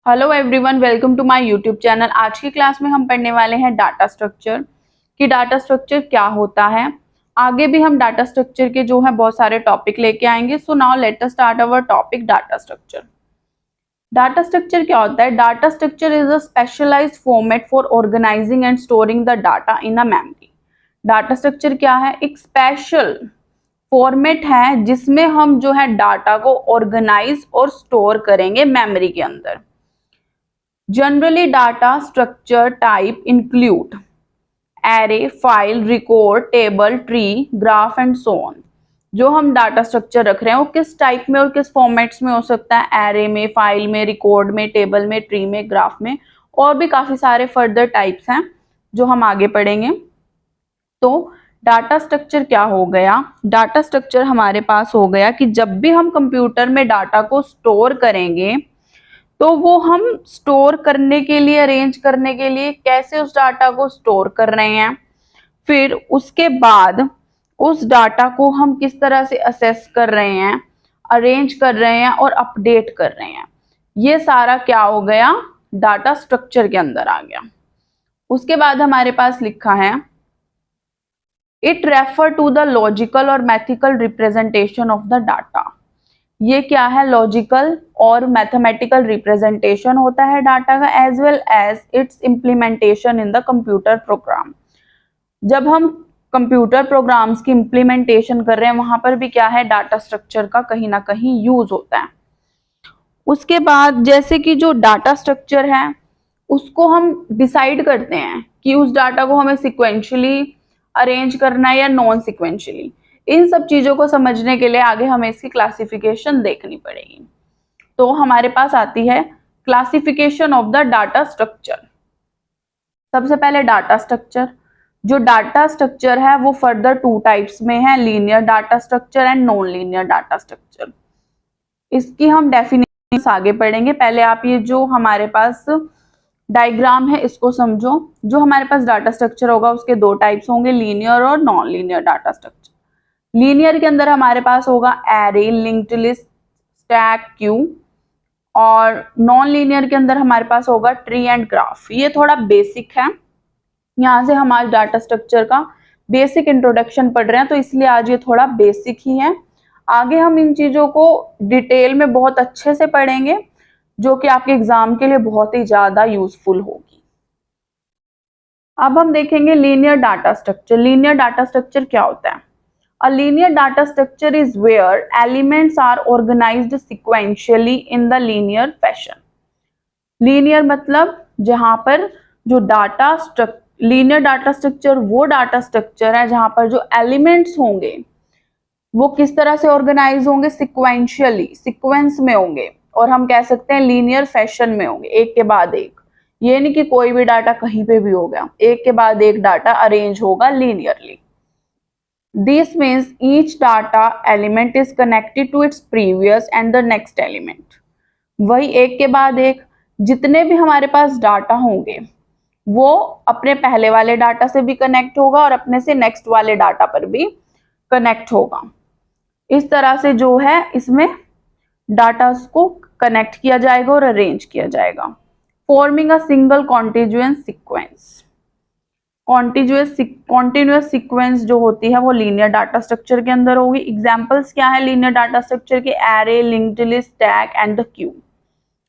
Hello everyone, welcome to my YouTube channel. आज की class में हम पढ़ने वाले हैं डाटा स्ट्रक्चर कि डाटा स्ट्रक्चर क्या होता है। आगे भी हम डाटा स्ट्रक्चर के जो है बहुत सारे टॉपिक लेके आएंगे। So now let us start our topic data structure. Data structure क्या होता है? Data structure is a specialised format for organising and storing the data in a memory. Data structure क्या है? एक स्पेशल फॉर्मेट है जिसमें हम जो है डाटा को ऑर्गेनाइज और स्टोर करेंगे मेमोरी के अंदर। Generally, data structure type include array, file, record, table, tree, graph and so on। जो हम डाटा स्ट्रक्चर रख रहे हैं वो किस टाइप में और किस फॉर्मेट्स में हो सकता है? एरे में, फाइल में, रिकॉर्ड में, टेबल में, ट्री में, ग्राफ में, और भी काफी सारे फर्दर टाइप्स हैं जो हम आगे पढ़ेंगे। तो डाटा स्ट्रक्चर क्या हो गया? डाटा स्ट्रक्चर हमारे पास हो गया कि जब भी हम कंप्यूटर में डाटा को स्टोर करेंगे तो वो हम स्टोर करने के लिए, अरेंज करने के लिए कैसे उस डाटा को स्टोर कर रहे हैं, फिर उसके बाद उस डाटा को हम किस तरह से असेस कर रहे हैं, अरेंज कर रहे हैं और अपडेट कर रहे हैं, ये सारा क्या हो गया? डाटा स्ट्रक्चर के अंदर आ गया। उसके बाद हमारे पास लिखा है it refer to the logical और mathematical representation of the data. ये क्या है? लॉजिकल और मैथमेटिकल रिप्रेजेंटेशन होता है डाटा का, as well as its implementation in the computer program. जब हम कंप्यूटर प्रोग्राम्स की इम्प्लीमेंटेशन कर रहे हैं वहां पर भी क्या है? डाटा स्ट्रक्चर का कहीं ना कहीं यूज होता है। उसके बाद जैसे कि जो डाटा स्ट्रक्चर है उसको हम डिसाइड करते हैं कि उस डाटा को हमें सिक्वेंशियली अरेंज करना है या नॉन सिक्वेंशियली। इन सब चीजों को समझने के लिए आगे हमें इसकी क्लासिफिकेशन देखनी पड़ेगी। तो हमारे पास आती है classification of the data structure. सबसे पहले डाटा स्ट्रक्चर। जो डाटा स्ट्रक्चर है वो फर्दर टू टाइप्स में है, linear data structure and non linear data structure. इसकी हम डेफिनेशन आगे पढ़ेंगे। पहले आप ये जो हमारे पास डायग्राम है इसको समझो। जो हमारे पास डाटा स्ट्रक्चर होगा उसके दो टाइप्स होंगे, लीनियर और non linear data structure. Linear के अंदर हमारे पास होगा array, linked list, stack, Q, और नॉन लीनियर के अंदर हमारे पास होगा ट्री एंड ग्राफ। ये थोड़ा बेसिक है, यहाँ से हम आज डाटा स्ट्रक्चर का बेसिक इंट्रोडक्शन पढ़ रहे हैं तो इसलिए आज ये थोड़ा बेसिक ही है। आगे हम इन चीजों को डिटेल में बहुत अच्छे से पढ़ेंगे जो कि आपके एग्जाम के लिए बहुत ही ज्यादा यूजफुल होगी। अब हम देखेंगे linear data structure. Linear data structure क्या होता है? A linear data structure is where elements are organized sequentially in the linear fashion. Linear मतलब जहां पर जो data structure, linear data structure वो डाटा स्ट्रक्चर है जहां पर जो एलिमेंट्स होंगे वो किस तरह से ऑर्गेनाइज होंगे? सिक्वेंशियली, सीक्वेंस में होंगे, और हम कह सकते हैं लीनियर फैशन में होंगे, एक के बाद एक। ये नहीं कि कोई भी डाटा कहीं पे भी हो गया, एक के बाद एक डाटा अरेंज होगा linearly. This means each data element is connected to its previous and the next element। वही एक के बाद एक जितने भी हमारे पास डाटा होंगे वो अपने पहले वाले डाटा से भी कनेक्ट होगा और अपने से नेक्स्ट वाले डाटा पर भी कनेक्ट होगा। इस तरह से जो है इसमें डाटा को कनेक्ट किया जाएगा और अरेंज किया जाएगा, forming a single continuous sequence. Continuous sequence जो होती है वो लीनियर डाटा स्ट्रक्चर के अंदर होगी। एग्जांपल्स क्या है लीनियर डाटा स्ट्रक्चर के? Array, linked list, stack and the Q.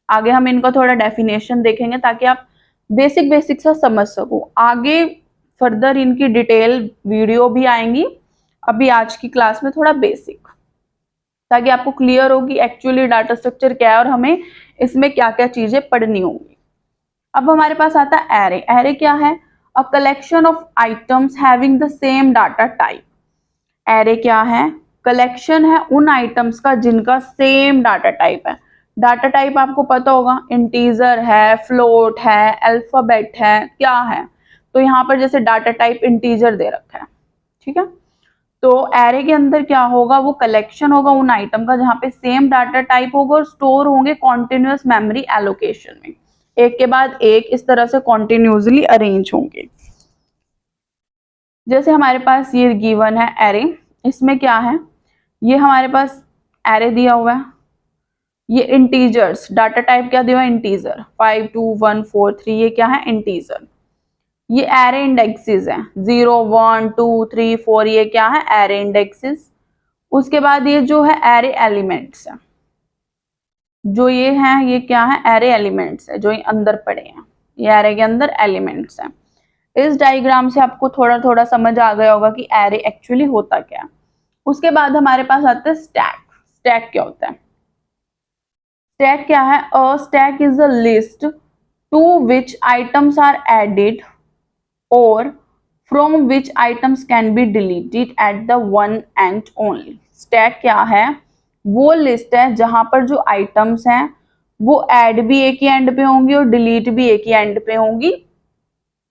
आगे हम इनका थोड़ा डेफिनेशन देखेंगे ताकि आप बेसिक सा समझ सको। आगे फर्दर इनकी डिटेल वीडियो भी आएंगी, अभी आज की क्लास में थोड़ा बेसिक, ताकि आपको क्लियर हो कि एक्चुअली डाटा स्ट्रक्चर क्या है और हमें इसमें क्या क्या चीजें पढ़नी होंगी। अब हमारे पास आता है एरे। एरे क्या है? A collection of items having the same data type। Array क्या है? कलेक्शन है उन आइटम्स का जिनका सेम डाटा टाइप है। डाटा टाइप आपको पता होगा, इंटीजर है, फ्लोट है, अल्फाबेट है, क्या है? तो यहाँ पर जैसे डाटा टाइप इंटीजर दे रखा है, ठीक है। तो एरे के अंदर क्या होगा? वो कलेक्शन होगा उन आइटम का जहाँ पे सेम डाटा टाइप होगा और स्टोर होंगे कॉन्टिन्यूअस मेमोरी एलोकेशन में, एक के बाद एक इस तरह से कॉन्टिन्यूसली अरेंज होंगे। जैसे हमारे पास ये गिवन है एरे, इसमें क्या है? ये हमारे पास एरे दिया हुआ है, ये इंटीजर्स, डाटा टाइप क्या दिया है, इंटीजर, 5 2 1 4 3, ये क्या है, इंटीजर। ये एरे इंडेक्सेस हैं, 0 1 2 3 4, ये क्या है, एरे इंडेक्सेस। उसके बाद ये जो है एरे एलिमेंट्स है, जो ये हैं ये क्या है, एरे एलिमेंट्स है, जो ये अंदर पड़े हैं, ये एरे के अंदर एलिमेंट्स हैं। इस डायग्राम से आपको थोड़ा थोड़ा समझ आ गया होगा कि एरे एक्चुअली होता क्या है। उसके बाद हमारे पास आता है स्टैक। स्टैक क्या होता है, स्टैक क्या है, a stack is a list to which items are added और from which items can be deleted at the one end only. Stack क्या है, वो लिस्ट है जहां पर जो आइटम्स हैं वो ऐड भी एक ही एंड पे होंगी और डिलीट भी एक ही एंड पे होंगी,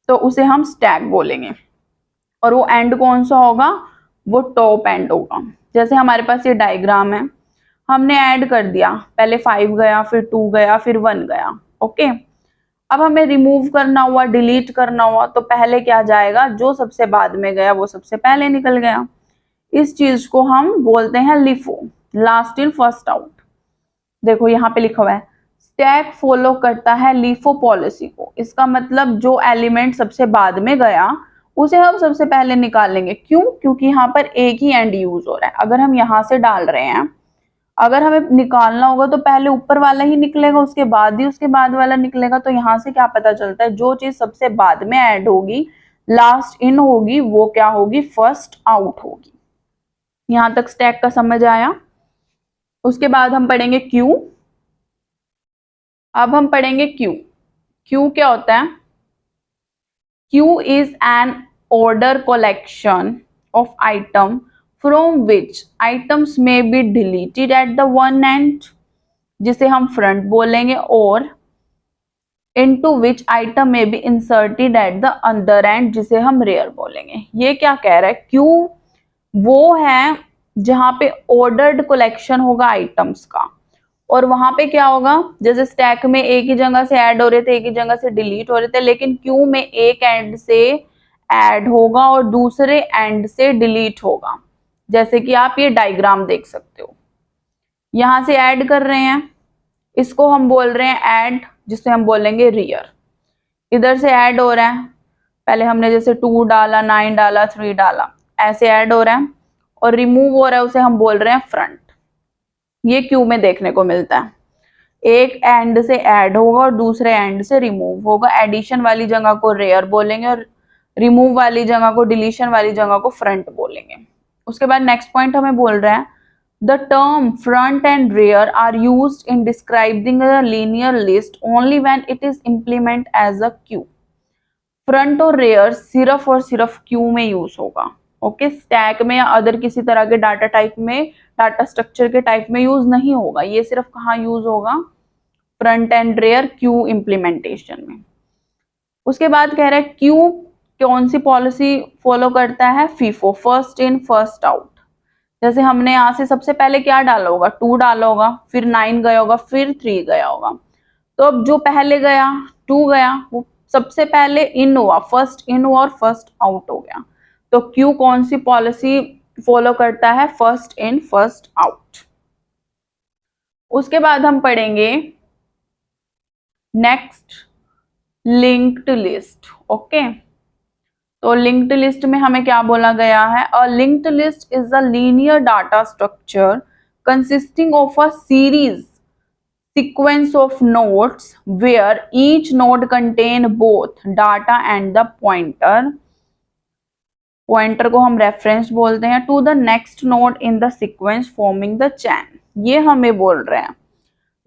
तो उसे हम स्टैक बोलेंगे। और वो एंड कौन सा होगा, वो टॉप एंड होगा। जैसे हमारे पास ये डायग्राम है, हमने ऐड कर दिया, पहले 5 गया, फिर 2 गया, फिर 1 गया, ओके। अब हमें रिमूव करना हुआ, डिलीट करना हुआ, तो पहले क्या जाएगा, जो सबसे बाद में गया वो सबसे पहले निकल गया। इस चीज को हम बोलते हैं LIFO, last in first out. देखो यहाँ पे लिखा हुआ है स्टैक फॉलो करता है लिफो पॉलिसी को। इसका मतलब जो एलिमेंट सबसे बाद में गया उसे हम सबसे पहले निकालेंगे। क्यों, क्योंकि यहाँ पर एक ही एंड यूज हो रहा है। अगर हम यहाँ से डाल रहे हैं, अगर हमें निकालना होगा तो पहले ऊपर वाला ही निकलेगा, उसके बाद ही उसके बाद वाला निकलेगा। तो यहाँ से क्या पता चलता है, जो चीज सबसे बाद में ऐड होगी, लास्ट इन होगी, वो क्या होगी, फर्स्ट आउट होगी। यहां तक स्टैक का समझ आया। उसके बाद हम पढ़ेंगे क्यू। अब हम पढ़ेंगे क्यू। क्यू क्या होता है, Q is an order collection of item from which items may be deleted at the one end, जिसे हम फ्रंट बोलेंगे, और into which item may be inserted at the other end, जिसे हम rear बोलेंगे। ये क्या कह रहा है, क्यू वो है जहां पे ऑर्डर्ड कलेक्शन होगा आइटम्स का, और वहां पे क्या होगा, जैसे स्टैक में एक ही जगह से ऐड हो रहे थे, एक ही जगह से डिलीट हो रहे थे, लेकिन क्यू में एक एंड से ऐड होगा और दूसरे एंड से डिलीट होगा। जैसे कि आप ये डायग्राम देख सकते हो, यहां से ऐड कर रहे हैं, इसको हम बोल रहे हैं ऐड, जिसे हम बोलेंगे रियर। इधर से ऐड हो रहा है, पहले हमने जैसे 2 डाला, 9 डाला, 3 डाला, ऐसे ऐड हो रहा है, और रिमूव हो रहा है, उसे हम बोल रहे हैं फ्रंट। ये क्यू में देखने को मिलता है, एक एंड से ऐड होगा और दूसरे एंड से रिमूव होगा। एडिशन वाली जगह को रेयर बोलेंगे और रिमूव वाली जगह को, डिलीशन वाली जगह को फ्रंट बोलेंगे। उसके बाद नेक्स्ट पॉइंट हमें बोल रहा है the term front and rear are used in describing a linear list only when it is implement as a queue. Front और रेयर सिर्फ और सिर्फ क्यू में यूज होगा, ओके। स्टैक में या अदर किसी तरह के डाटा टाइप में, डाटा स्ट्रक्चर के टाइप में यूज नहीं होगा। ये सिर्फ कहाँ यूज होगा, front and rear queue implementation में। उसके बाद कह रहा है क्यू कौन सी पॉलिसी फॉलो करता है, FIFO, first in first out. जैसे हमने यहाँ से सबसे पहले क्या डाला होगा, 2 डाला होगा, फिर 9 गया होगा, फिर 3 गया होगा। तो अब जो पहले गया, 2 गया, वो सबसे पहले इन हुआ, फर्स्ट इन हुआ और फर्स्ट आउट हो गया। तो क्यू कौन सी पॉलिसी फॉलो करता है, फर्स्ट इन फर्स्ट आउट। उसके बाद हम पढ़ेंगे नेक्स्ट लिंक्ड लिस्ट, ओके। तो लिंक्ड लिस्ट में हमें क्या बोला गया है, a linked list is a linear data structure consisting of a series sequence of nodes where each node contain both data and the pointer. Pointer को हम reference बोलते हैं to the next node in the sequence forming the chain. ये हमें बोल रहे हैं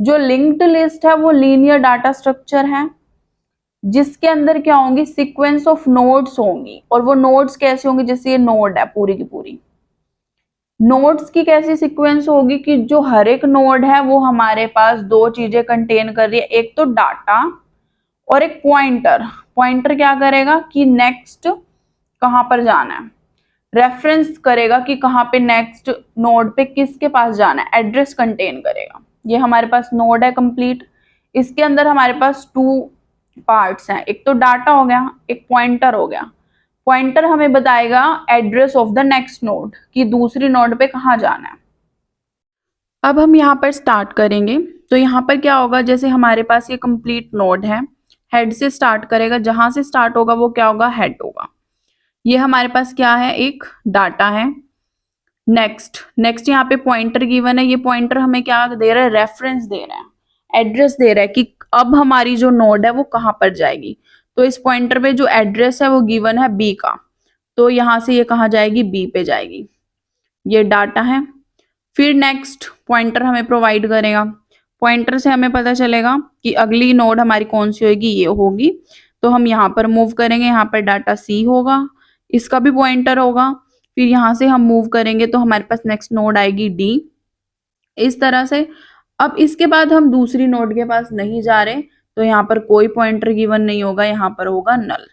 जो linked list है वो linear data structure है, जिसके अंदर क्या होंगी, सीक्वेंस ऑफ नोड्स होंगी। और वो नोड्स कैसे होंगी, जैसे ये नोड है पूरी की पूरी, नोड्स की कैसी सीक्वेंस होगी कि जो हर एक नोड है वो हमारे पास 2 चीजें कंटेन कर रही है, एक तो डाटा और एक पॉइंटर। पॉइंटर क्या करेगा कि नेक्स्ट कहां पर जाना है, रेफरेंस करेगा कि कहां पे नेक्स्ट नोड पे किसके पास जाना है, एड्रेस कंटेन करेगा। ये हमारे पास नोड है कंप्लीट, इसके अंदर हमारे पास 2 पार्ट्स हैं, एक तो डाटा हो गया, एक पॉइंटर हो गया। पॉइंटर हमें बताएगा address of the next node कि दूसरी नोड पे कहाँ जाना है। अब हम यहाँ पर स्टार्ट करेंगे। तो यहाँ पर क्या होगा, जैसे हमारे पास ये कंप्लीट नोड है, हेड से स्टार्ट करेगा, जहां से स्टार्ट होगा वो क्या होगा, हेड होगा। ये हमारे पास क्या है, एक डाटा है। नेक्स्ट नेक्स्ट यहाँ पे पॉइंटर गिवन है, ये पॉइंटर हमें क्या दे रहा है, रेफरेंस दे रहा है, एड्रेस दे रहा है कि अब हमारी जो नोड है वो कहाँ पर जाएगी। तो इस पॉइंटर पे जो एड्रेस है वो गिवन है बी का, तो यहाँ से ये कहाँ जाएगी, बी पे जाएगी। ये डाटा है। फिर नेक्स्ट पॉइंटर हमें प्रोवाइड करेगा, पॉइंटर से हमें पता चलेगा कि अगली नोड हमारी कौन सी होगी, ये होगी। तो हम यहाँ पर मूव करेंगे, यहाँ पर डाटा सी होगा, इसका भी पॉइंटर होगा। फिर यहाँ से हम मूव करेंगे तो हमारे पास नेक्स्ट नोड आएगी डी, इस तरह से। अब इसके बाद हम दूसरी नोड के पास नहीं जा रहे, तो यहाँ पर कोई पॉइंटर गिवन नहीं होगा, यहाँ पर होगा नल।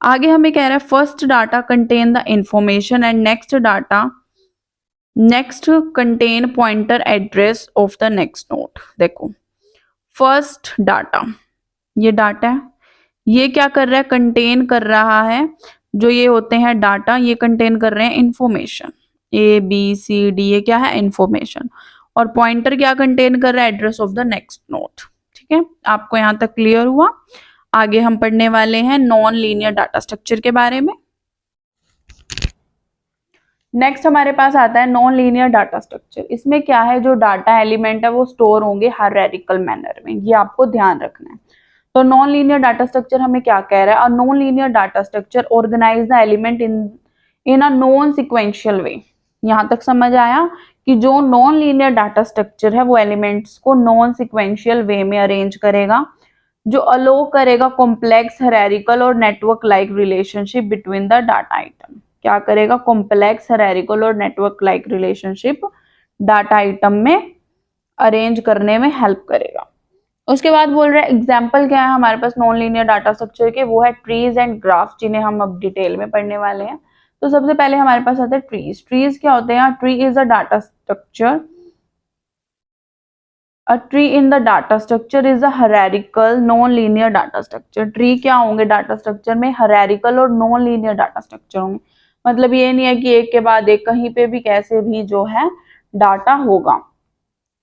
आगे हमें कह रहा है first data contain the information and next contain pointer address of the next node. देखो फर्स्ट डाटा, ये डाटा है, ये क्या कर रहा है, कंटेन कर रहा है, जो ये होते हैं डाटा, ये कंटेन कर रहे हैं information, A B C D, ये क्या है, इंफॉर्मेशन। और पॉइंटर क्या कंटेन कर रहा है, address of the next node. ठीक है, आपको यहाँ तक क्लियर हुआ। आगे हम पढ़ने वाले हैं नॉन लीनियर डाटा स्ट्रक्चर के बारे में। नेक्स्ट हमारे पास आता है नॉन लीनियर डाटा स्ट्रक्चर। इसमें क्या है, जो डाटा एलिमेंट है वो स्टोर होंगे हायरार्किकल मैनर में, ये आपको ध्यान रखना है। तो नॉन लीनियर डाटा स्ट्रक्चर हमें क्या कह रहा है, और non linear data structure organize the element in a non sequential way. यहाँ तक समझ आया कि जो नॉन लीनियर डाटा स्ट्रक्चर है वो एलिमेंट्स को नॉन सिक्वेंशियल वे में अरेंज करेगा, जो अलो करेगा कॉम्प्लेक्स हायरार्किकल और network like relationship between the data item. क्या करेगा, कॉम्प्लेक्स हायरार्किकल और network like relationship data item में अरेंज करने में हेल्प करेगा। उसके बाद बोल रहा है एग्जाम्पल क्या है हमारे पास नॉन लीनियर डाटा स्ट्रक्चर के, वो है ट्रीज एंड ग्राफ, जिन्हें हम अब डिटेल में पढ़ने वाले हैं। तो सबसे पहले हमारे पास आता है ट्रीज। ट्रीज क्या होते हैं, tree is a data structure, a tree in the data structure is a hierarchical non linear data structure. Tree क्या होंगे डाटा स्ट्रक्चर में, हायरार्किकल और नॉन लीनियर डाटा स्ट्रक्चर होंगे। मतलब ये नहीं है कि एक के बाद एक कहीं पे भी कैसे भी जो है डाटा होगा।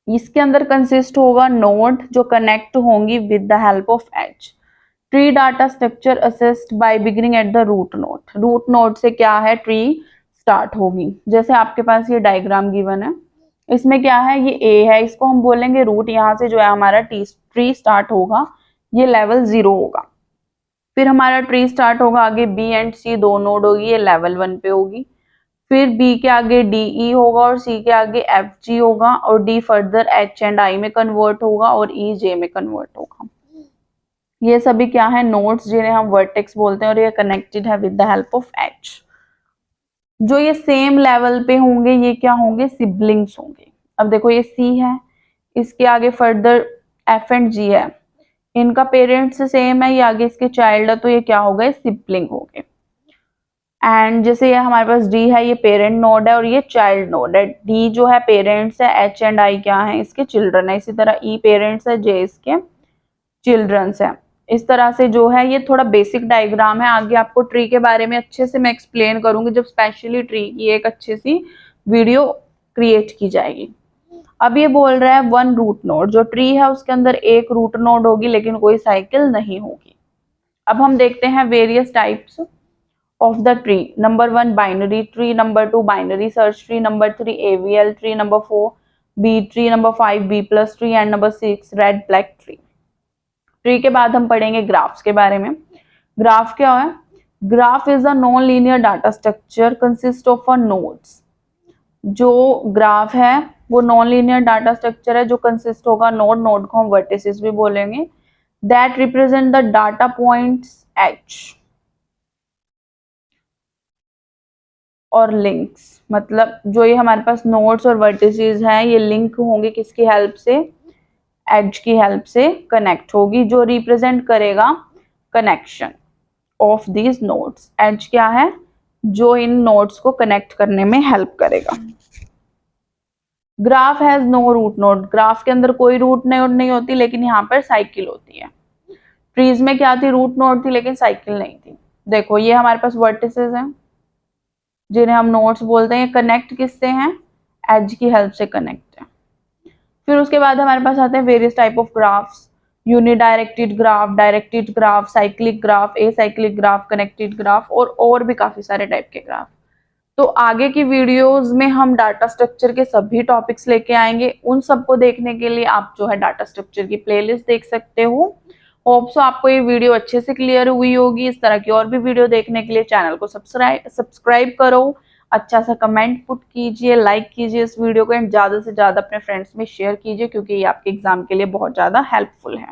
इसके अंदर कंसिस्ट होगा नोड जो कनेक्ट होंगी with the help of edge. Tree data structure accessed by beginning at the root node. Root node से क्या है, ट्री स्टार्ट होगी। जैसे आपके पास ये डायग्राम गिवन है, इसमें क्या है, ये ए है, इसको हम बोलेंगे रूट। यहाँ से जो है हमारा ट्री स्टार्ट होगा, ये लेवल 0 होगा। फिर हमारा ट्री स्टार्ट होगा, आगे बी एंड सी दो नोड होगी, ये लेवल 1 पे होगी। फिर बी के आगे डी ई होगा और सी के आगे एफ जी होगा, और D further H and I में कन्वर्ट होगा और ई जे में कन्वर्ट होगा। ये सभी क्या है, नोड्स, जिन्हें हम वर्टेक्स बोलते हैं, और ये कनेक्टेड है with the help of H. जो ये सेम लेवल पे होंगे ये क्या होंगे, सिबलिंग्स होंगे। अब देखो ये सी है, इसके आगे फर्दर एफ एंड जी है, इनका पेरेंट्स सेम है, ये आगे इसके चाइल्ड है, तो ये क्या हो गए, सिबलिंग हो गए। एंड जैसे ये हमारे पास डी है, ये पेरेंट नोड है और ये चाइल्ड नोड है। डी जो है पेरेंट्स है, एच एंड आई क्या है, इसके चिल्ड्रन है। इसी तरह ई पेरेंट्स है, जे इसके चिल्ड्रंस है। इस तरह से जो है ये थोड़ा बेसिक डायग्राम है। आगे आपको ट्री के बारे में अच्छे से मैं एक्सप्लेन करूंगी जब स्पेशली ट्री की एक अच्छी सी वीडियो क्रिएट की जाएगी। अब ये बोल रहा है 1 रूट नोड, जो ट्री है उसके अंदर एक रूट नोड होगी लेकिन कोई साइकिल नहीं होगी। अब हम देखते हैं various types of the tree. Number 1 binary tree, number 2 binary search tree, number 3 AVL tree, number 4 B tree, number 5 B plus tree and number 6 red black tree. Tree के बाद हम पढ़ेंगे ग्राफ्स के बारे में। ग्राफ क्या है, graph is a non linear data structure consist of a nodes. जो ग्राफ है वो नॉन लीनियर डाटा स्ट्रक्चर है जो कंसिस्ट होगा नोड, नोड को हम वर्टिसेस भी बोलेंगे, that represent the data points H और लिंक्स। मतलब जो ये हमारे पास नोड्स और वर्टिसेस हैं ये लिंक होंगे किसकी हेल्प से, एज की हेल्प से कनेक्ट होगी, जो रिप्रेजेंट करेगा connection of these nodes. Edge क्या है, जो इन नोड्स को कनेक्ट करने में हेल्प करेगा। Graph has no root node, graph के अंदर कोई रूट नोड नहीं होती लेकिन यहाँ पर साइकिल होती है। ट्रीज में क्या थी, रूट नोड थी लेकिन साइकिल नहीं थी। देखो ये हमारे पास वर्टिसेस हैं जिन्हें हम नोड्स बोलते हैं, कनेक्ट किससे हैं, एज की हेल्प से कनेक्ट है। फिर उसके बाद हमारे पास आते हैं various type of graphs, undirected graph, directed graph, cyclic graph, acyclic graph, connected graph और भी काफी सारे टाइप के ग्राफ। तो आगे की वीडियोस में हम डाटा स्ट्रक्चर के सभी टॉपिक्स लेके आएंगे। उन सबको देखने के लिए आप जो है डाटा स्ट्रक्चर की प्लेलिस्ट देख सकते हो। होप सो आपको ये वीडियो अच्छे से क्लियर हुई होगी। इस तरह की और भी वीडियो देखने के लिए चैनल को सब्सक्राइब करो, अच्छा सा कमेंट पुट कीजिए, लाइक कीजिए इस वीडियो को एंड ज़्यादा से ज़्यादा अपने फ्रेंड्स में शेयर कीजिए, क्योंकि ये आपके एग्जाम के लिए बहुत ज़्यादा हेल्पफुल है।